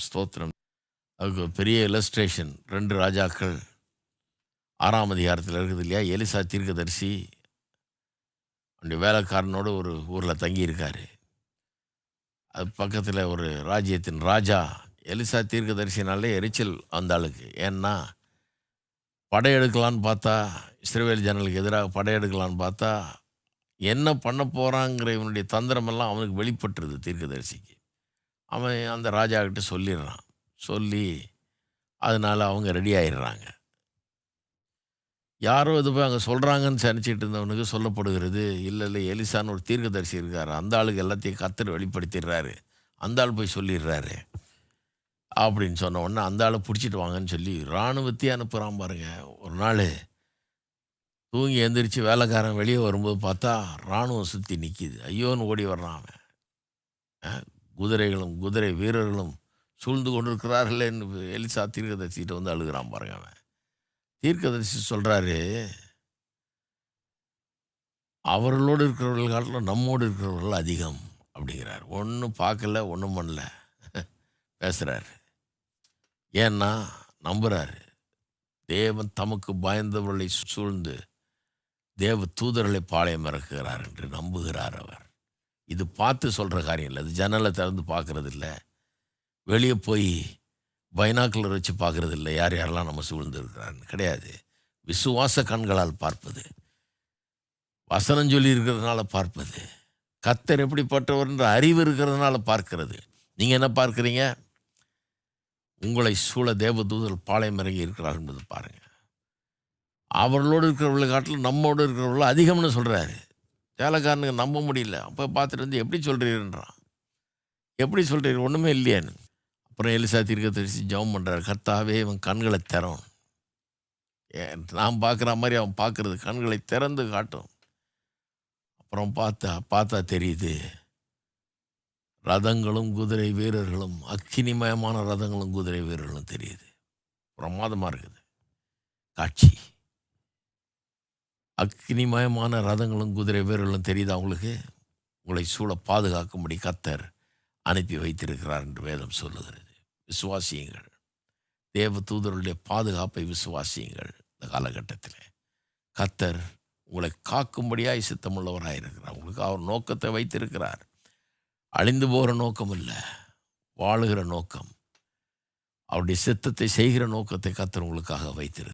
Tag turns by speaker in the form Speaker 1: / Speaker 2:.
Speaker 1: ஸ்தோத்திரம். அதுக்கு ஒரு பெரிய இல்லஸ்ட்ரேஷன் 2 ராஜாக்கள் 6ஆம் அதிகாரத்தில் இருக்குது இல்லையா? எலிசா தீர்க்கதரிசி அவனுடைய வேலைக்காரனோடு ஒரு ஊரில் தங்கியிருக்காரு. அது பக்கத்தில் ஒரு ராஜ்யத்தின் ராஜா. எலிசா தீர்க்கதரிசினாலே எரிச்சல் அந்த ஆளுக்கு. ஏன்னா படையெடுக்கலான்னு பார்த்தா, இஸ்ரவேல் ஜனங்களுக்கு எதிராக படையெடுக்கலான்னு பார்த்தா, என்ன பண்ண போகிறாங்கிற இவனுடைய தந்திரமெல்லாம் அவனுக்கு வெளிப்பட்டுருது தீர்க்கதரிசிக்கு. அவன் அந்த ராஜாக்கிட்ட சொல்லிடுறான். சொல்லி அதனால் அவங்க ரெடி ஆயிடுறாங்க. யாரோ இது போய் அங்கே சொல்கிறாங்கன்னு நினச்சிட்டு இருந்தவனுக்கு சொல்லப்படுகிறது, இல்லை இல்லை எலிசான்னு ஒரு தீர்க்கதரிசி இருக்கார், அந்த ஆளுக்கு எல்லாத்தையும் கர்த்தர் வெளிப்படுத்திடுறாரு, அந்த ஆள் போய் சொல்லிடுறாரு அப்படின்னு சொன்ன உடனே அந்த ஆளை பிடிச்சிட்டு வாங்கன்னு சொல்லி இராணுவத்தையே அனுப்புகிறான் பாருங்க. ஒரு நாள் தூங்கி எந்திரிச்சு வேலைக்காரன் வெளியே வரும்போது பார்த்தா இராணுவம் சுற்றி நிற்கிது. ஐயோன்னு ஓடி வர்றான் அவன். குதிரைகளும் குதிரை வீரர்களும் சூழ்ந்து கொண்டிருக்கிறார்களேன்னு எலிசா தீர்க்கதரிசிகிட்ட வந்து அழுகிறான் பாருங்க. அவன் தீர்க்கதரிசி சொல்கிறாரு, அவர்களோடு இருக்கிறவர்கள் காட்டிலும் நம்மோடு இருக்கிறவர்கள் அதிகம் அப்படிங்கிறார். ஒன்றும் பார்க்கல, ஒன்றும் பண்ணல, பேசுகிறாரு. ஏன்னா நம்புகிறாரு, தேவன் தமக்கு பயந்தவர்களை சூழ்ந்து தேவ தூதர்களை பாளையம் இறக்குகிறார் என்று நம்புகிறார் அவர். இது பார்த்து சொல்கிற காரியம் இல்லை, அது ஜன்னலை திறந்து பார்க்கறது இல்லை, வெளியே போய் பைனாக்குலர் வச்சு பார்க்கறது இல்லை, யார் யாரெல்லாம் நம்ம சூழ்ந்து இருக்கிறான்னு கிடையாது. விசுவாச கண்களால் பார்ப்பது, வசனம் சொல்லி இருக்கிறதுனால பார்ப்பது, கர்த்தர் எப்படிப்பட்டவர்ன்ற அறிவு இருக்கிறதுனால பார்க்கிறது. நீங்கள் என்ன பார்க்குறீங்க? உங்களை சூழ தேவதூதர் பாளையம் இறங்கி இருக்கிறார் என்பது பாருங்கள். அவர்களோடு இருக்கிறவர்களை காட்டிலும் நம்மோடு இருக்கிறவர்கள் அதிகம்னு சொல்கிறாரு. வேலைக்காரனுக்கு நம்ப முடியல. அப்போ பார்த்துட்டு வந்து எப்படி சொல்கிறீர்ன்றான். எப்படி சொல்கிறீர்? ஒன்றுமே இல்லையான்னு. அப்புறம் எலிசா தீர்க்கதரிசி ஜெபம் பண்ணுறாரு, கர்த்தாவே இவன் கண்களை திறவும். நான் பார்க்குற மாதிரி அவன் பார்க்குறது கண்களை திறந்து காட்டும். அப்புறம் பார்த்தா தெரியுது, ரதங்களும் குதிரை வீரர்களும், அக்கினிமயமான ரதங்களும் குதிரை வீரர்களும் தெரியுது. பிரமாதமாக இருக்குது காட்சி. அக்கினிமயமான ரதங்களும் குதிரை வீரர்களும் தெரியுது அவங்களுக்கு. உங்களை சூழ பாதுகாக்கும்படி கர்த்தர் அனுப்பி வைத்திருக்கிறார் என்று வேதம் சொல்லுகிறது. விசுவாசியுங்கள், தேவ தூதருடைய பாதுகாப்பை விசுவாசியுங்கள். இந்த காலகட்டத்தில் கர்த்தர் உங்களை காக்கும்படியாய் சித்தமுள்ளவராக இருக்கிறார். உங்களுக்கு அவர் நோக்கத்தை வைத்திருக்கிறார். அழிந்து போகிற நோக்கம் இல்லை, வாழுகிற நோக்கம், அவருடைய சித்தத்தை செய்கிற நோக்கத்தை கர்த்தர் உங்களுக்காக வைத்திருக்கிறார்.